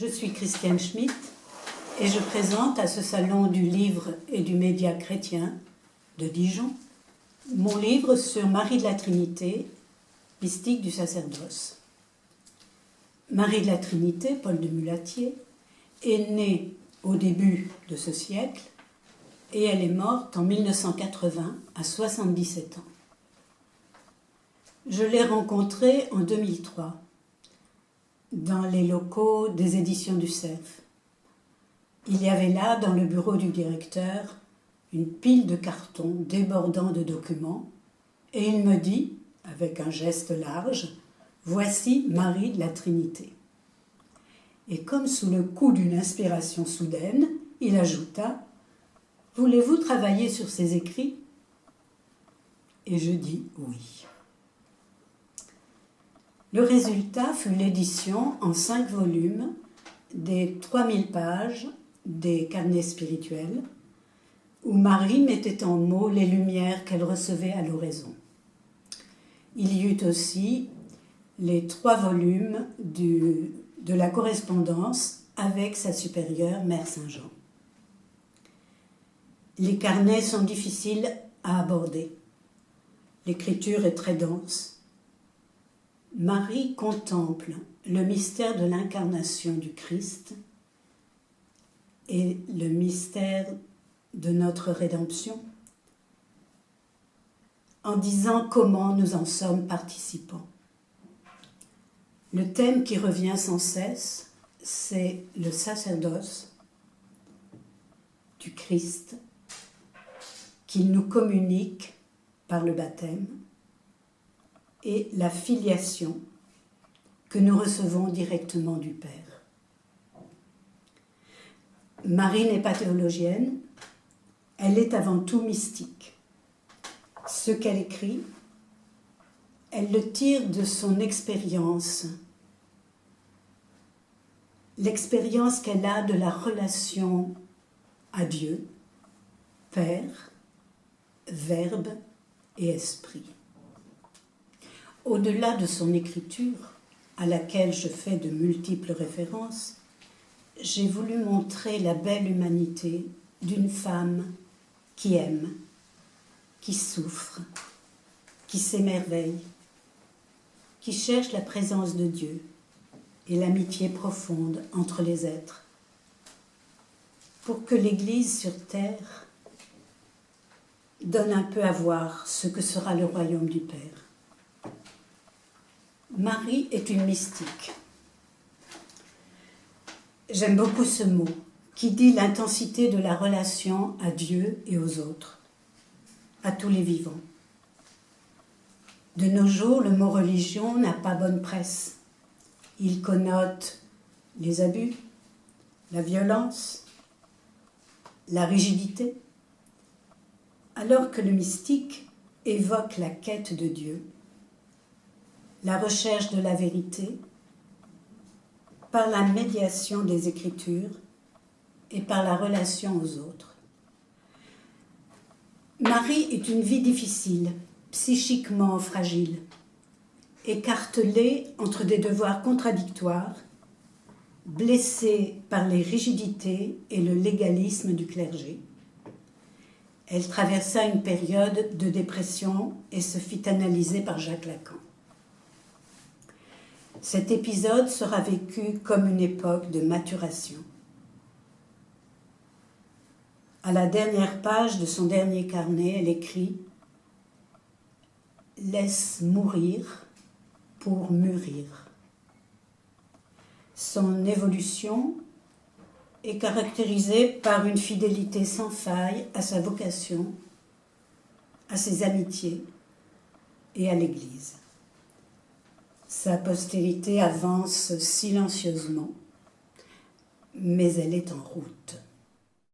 Je suis Christiane Schmitt et je présente à ce salon du livre et du média chrétien de Dijon mon livre sur Marie de la Trinité, mystique du sacerdoce. Marie de la Trinité, Paul de Mulatier, est née au début de ce siècle et elle est morte en 1980 à 77 ans. Je l'ai rencontrée en 2003 dans les locaux des éditions du Cerf. Il y avait là, dans le bureau du directeur, une pile de cartons débordant de documents, et il me dit, avec un geste large, « Voici Marie de la Trinité ». Et comme sous le coup d'une inspiration soudaine, il ajouta, « Voulez-vous travailler sur ces écrits ?» Et je dis oui. Le résultat fut l'édition en 5 volumes des 3000 pages des carnets spirituels, où Marie mettait en mots les lumières qu'elle recevait à l'oraison. Il y eut aussi les 3 volumes de la correspondance avec sa supérieure, Mère Saint-Jean. Les carnets sont difficiles à aborder. L'écriture est très dense. Marie contemple le mystère de l'incarnation du Christ et le mystère de notre rédemption, en disant comment nous en sommes participants. Le thème qui revient sans cesse, c'est le sacerdoce du Christ qu'il nous communique par le baptême et la filiation que nous recevons directement du Père. Marie n'est pas théologienne, elle est avant tout mystique. Ce qu'elle écrit, elle le tire de son expérience, l'expérience qu'elle a de la relation à Dieu, Père, Verbe et Esprit. Au-delà de son écriture, à laquelle je fais de multiples références, j'ai voulu montrer la belle humanité d'une femme qui aime, qui souffre, qui s'émerveille, qui cherche la présence de Dieu et l'amitié profonde entre les êtres, pour que l'Église sur terre donne un peu à voir ce que sera le royaume du Père. Marie est une mystique. J'aime beaucoup ce mot, qui dit l'intensité de la relation à Dieu et aux autres, à tous les vivants. De nos jours, le mot religion n'a pas bonne presse. Il connote les abus, la violence, la rigidité, alors que le mystique évoque la quête de Dieu, la recherche de la vérité, par la médiation des Écritures et par la relation aux autres. Marie est une vie difficile, psychiquement fragile, écartelée entre des devoirs contradictoires, blessée par les rigidités et le légalisme du clergé. Elle traversa une période de dépression et se fit analyser par Jacques Lacan. Cet épisode sera vécu comme une époque de maturation. À la dernière page de son dernier carnet, elle écrit « Laisse mourir pour mûrir ». Son évolution est caractérisée par une fidélité sans faille à sa vocation, à ses amitiés et à l'Église. Sa postérité avance silencieusement, mais elle est en route.